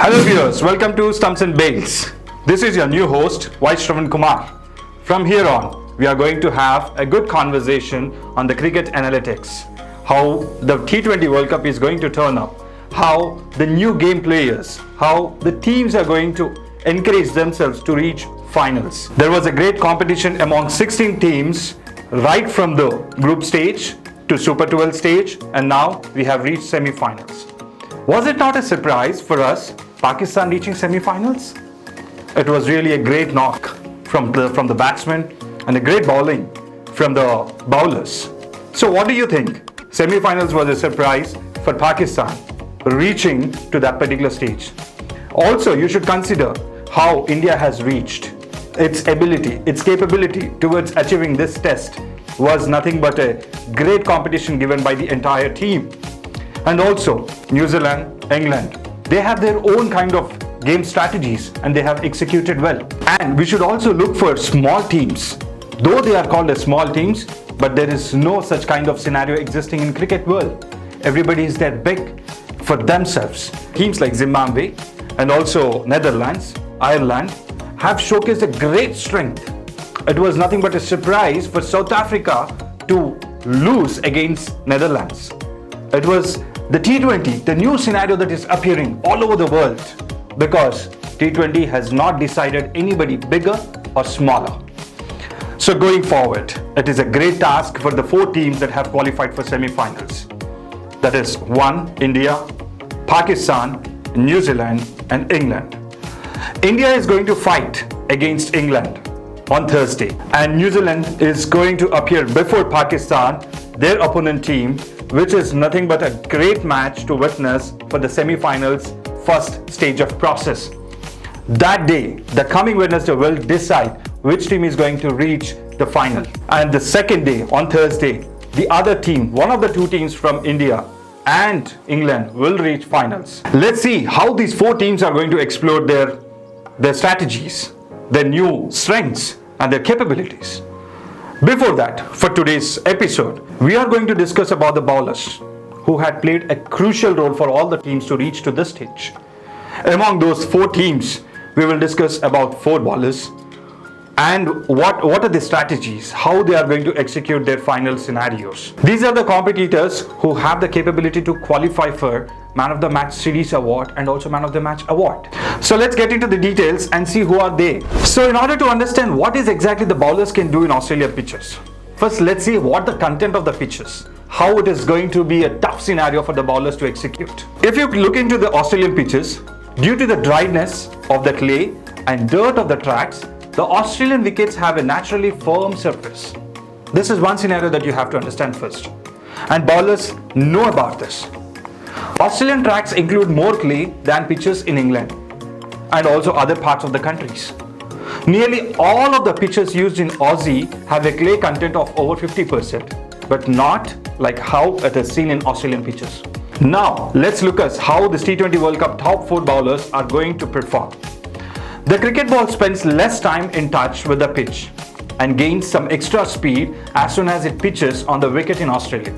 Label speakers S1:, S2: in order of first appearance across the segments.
S1: Hello viewers, welcome to Stumps and Bales. This is your new host, Vaishravan Kumar. From here on, we are going to have a good conversation on the cricket analytics, how the T20 World Cup is going to turn up, how the new game players, how the teams are going to encourage themselves to reach finals. There was a great competition among 16 teams right from the group stage to Super 12 stage, and now we have reached semi-finals. Was it not a surprise for us, Pakistan reaching semi-finals? It was really a great knock from the batsmen and a great bowling from the bowlers. So what do you think? Semi-finals was a surprise for Pakistan reaching to that particular stage. Also, you should consider how India has reached. Its ability, its capability towards achieving this test was nothing but a great competition given by the entire team. And also, New Zealand, England, they have their own kind of game strategies and they have executed well. And we should also look for small teams. Though they are called as small teams, but there is no such kind of scenario existing in cricket world. Everybody is that big for themselves. Teams like Zimbabwe and also Netherlands, Ireland have showcased a great strength. It was nothing but a surprise for South Africa to lose against Netherlands. It was the T20, the new scenario that is appearing all over the world, because T20 has not decided anybody bigger or smaller. So going forward, it is a great task for the 4 teams that have qualified for semi-finals. That is 1, India, Pakistan, New Zealand and England. India is going to fight against England on Thursday, and New Zealand is going to appear before Pakistan, their opponent team, which is nothing but a great match to witness for the semi-finals first stage of process. That day, the coming Wednesday, will decide which team is going to reach the final. And the second day, on Thursday, the other team, one of the 2 teams from India and England, will reach finals. Let's see how these 4 teams are going to explore their strategies, their new strengths and their capabilities. Before that, for today's episode, we are going to discuss about the bowlers who had played a crucial role for all the teams to reach to this stage. Among those 4 teams, we will discuss about 4 bowlers and what are the strategies, how they are going to execute their final scenarios. These are the competitors who have the capability to qualify for Man of the Match Series Award and also Man of the Match Award. So let's get into the details and see who are they. So in order to understand what is exactly the bowlers can do in Australian pitches, first let's see what the content of the pitches, how it is going to be a tough scenario for the bowlers to execute. If you look into the Australian pitches, due to the dryness of the clay and dirt of the tracks, the Australian wickets have a naturally firm surface. This is one scenario that you have to understand first. And bowlers know about this. Australian tracks include more clay than pitches in England and also other parts of the countries. Nearly all of the pitches used in Aussie have a clay content of over 50%, but not like how it is seen in Australian pitches. Now, let's look at how this T20 World Cup top 4 bowlers are going to perform. The cricket ball spends less time in touch with the pitch and gains some extra speed as soon as it pitches on the wicket in Australia.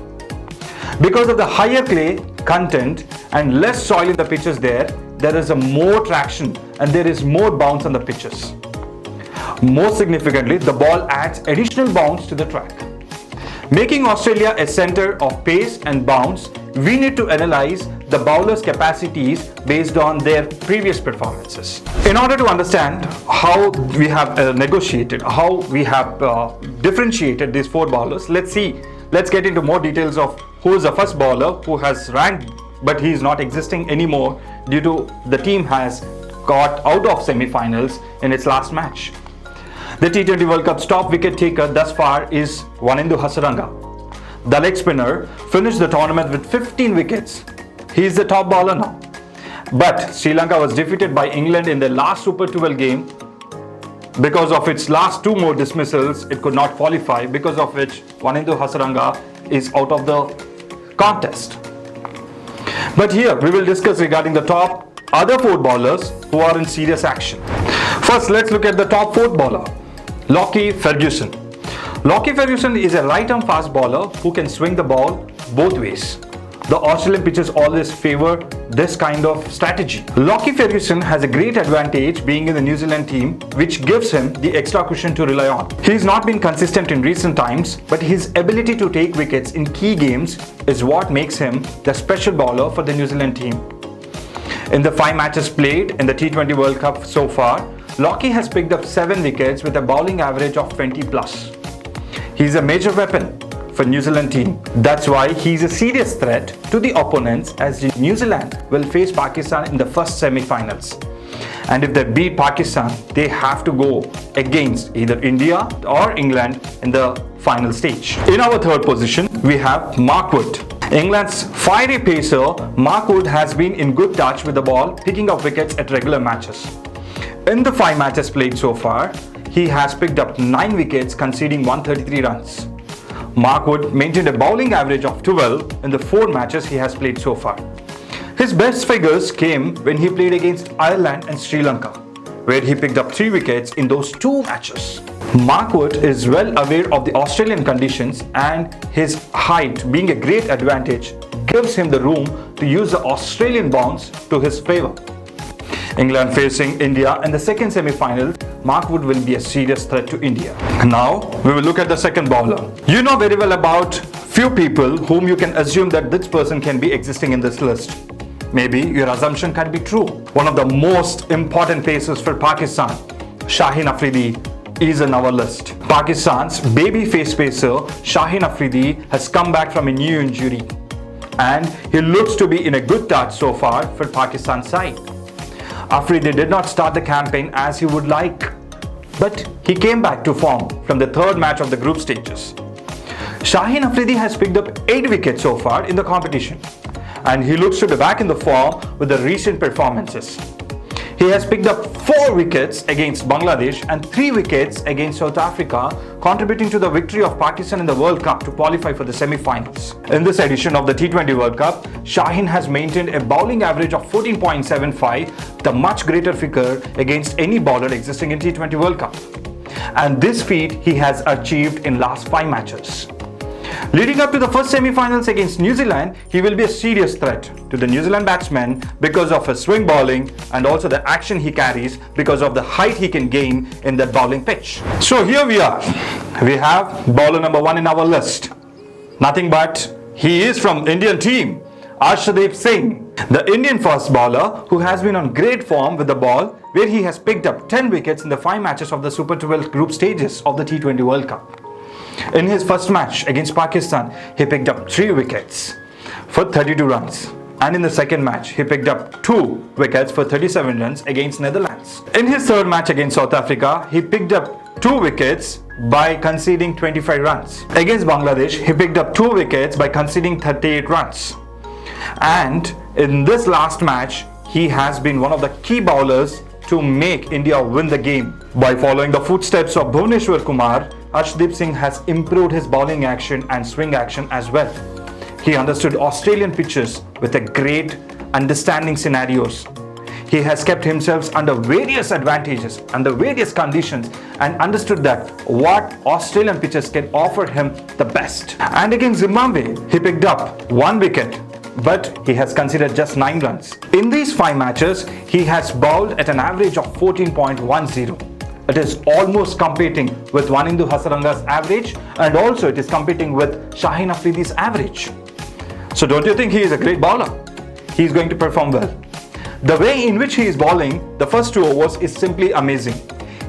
S1: Because of the higher clay content and less soil in the pitches there is a more traction and there is more bounce on the pitches. Most significantly, the ball adds additional bounce to the track. Making Australia a center of pace and bounce, we need to analyze the bowlers' capacities based on their previous performances. In order to understand how we have negotiated, how we have differentiated these 4 bowlers, let's get into more details of who is the first bowler who has ranked, but he is not existing anymore due to the team has got out of semi-finals in its last match. The T20 World Cup's top wicket taker thus far is Wanindu Hasaranga. The leg spinner finished the tournament with 15 wickets. He is the top bowler now. But Sri Lanka was defeated by England in the last Super 12 game. Because of its last 2 more dismissals, it could not qualify, because of which Wanindu Hasaranga is out of the contest. But here we will discuss regarding the top other 4 bowlers who are in serious action. First, let's look at the top 4th bowler, Lockie Ferguson. Lockie Ferguson is a right-arm fast bowler who can swing the ball both ways. The Australian pitches always favor this kind of strategy. Lockie Ferguson has a great advantage being in the New Zealand team, which gives him the extra cushion to rely on. He's not been consistent in recent times, but his ability to take wickets in key games is what makes him the special bowler for the New Zealand team. In the 5 matches played in the T20 World Cup so far, Lockie has picked up 7 wickets with a bowling average of 20 plus. He's a major weapon for New Zealand team. That's why he's a serious threat to the opponents, as New Zealand will face Pakistan in the first semi-finals. And if they beat Pakistan, they have to go against either India or England in the final stage. In our third position, we have Mark Wood. England's fiery pacer, Mark Wood has been in good touch with the ball, picking up wickets at regular matches. In the 5 matches played so far, he has picked up 9 wickets, conceding 133 runs. Mark Wood maintained a bowling average of 12 in the 4 matches he has played so far. His best figures came when he played against Ireland and Sri Lanka, where he picked up 3 wickets in those 2 matches. Mark Wood is well aware of the Australian conditions, and his height being a great advantage gives him the room to use the Australian bounce to his favour. England facing India in the second semi-final, Mark Wood will be a serious threat to India. Now, we will look at the second bowler. You know very well about few people whom you can assume that this person can be existing in this list. Maybe your assumption can be true. One of the most important pacers for Pakistan, Shaheen Afridi, is in our list. Pakistan's baby face pacer, Shaheen Afridi, has come back from a knee injury, and he looks to be in a good touch so far for Pakistan's side. Afridi did not start the campaign as he would like, but he came back to form from the 3rd match of the group stages. Shaheen Afridi has picked up 8 wickets so far in the competition, and he looks to be back in the form with the recent performances. He has picked up 4 wickets against Bangladesh and 3 wickets against South Africa, contributing to the victory of Pakistan in the World Cup to qualify for the semi-finals. In this edition of the T20 World Cup, Shaheen has maintained a bowling average of 14.75, the much greater figure against any bowler existing in T20 World Cup. And this feat he has achieved in last 5 matches. Leading up to the first semi-finals against New Zealand, he will be a serious threat to the New Zealand batsmen because of his swing bowling and also the action he carries because of the height he can gain in that bowling pitch. So here we are. We have bowler number 1 in our list. Nothing but he is from Indian team, Arshdeep Singh, the Indian fast bowler who has been on great form with the ball, where he has picked up 10 wickets in the 5 matches of the Super 12 group stages of the T20 World Cup. In his first match against Pakistan, he picked up 3 wickets for 32 runs. And in the second match, he picked up 2 wickets for 37 runs against Netherlands. In his 3rd match against South Africa, he picked up 2 wickets by conceding 25 runs. Against Bangladesh, he picked up 2 wickets by conceding 38 runs. And in this last match, he has been one of the key bowlers to make India win the game. By following the footsteps of Bhuvneshwar Kumar, Arshdeep Singh has improved his bowling action and swing action as well. He understood Australian pitches with a great understanding scenarios. He has kept himself under various advantages, under various conditions, and understood that what Australian pitches can offer him the best. And against Zimbabwe, he picked up 1 wicket, but he has conceded just 9 runs. In these 5 matches, he has bowled at an average of 14.10. It is almost competing with Wanindu Hasaranga's average, and also it is competing with Shaheen Afridi's average. So don't you think he is a great bowler? He is going to perform well. The way in which he is bowling the first 2 overs is simply amazing.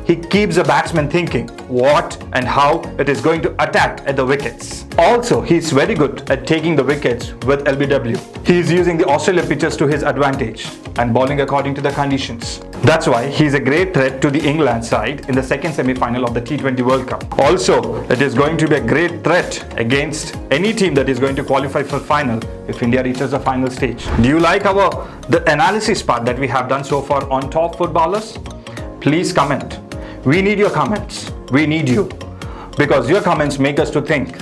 S1: He keeps the batsman thinking what and how it is going to attack at the wickets. Also, he is very good at taking the wickets with LBW. He is using the Australian pitches to his advantage and bowling according to the conditions. That's why he is a great threat to the England side in the second semi-final of the T20 World Cup. Also, it is going to be a great threat against any team that is going to qualify for final if India reaches the final stage. Do you like the analysis part that we have done so far on top footballers? Please comment. We need your comments. We need you, because your comments make us to think.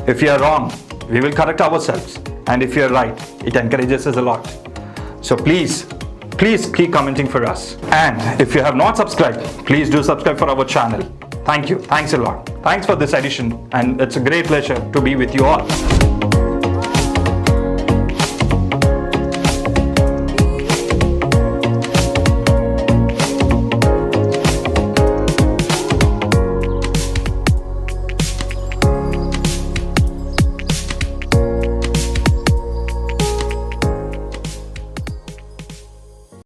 S1: If you are wrong, we will correct ourselves, and if you are right, it encourages us a lot. So please keep commenting for us. And if you have not subscribed, please do subscribe for our channel. Thank you. Thanks a lot. Thanks for this edition, and it's a great pleasure to be with you all.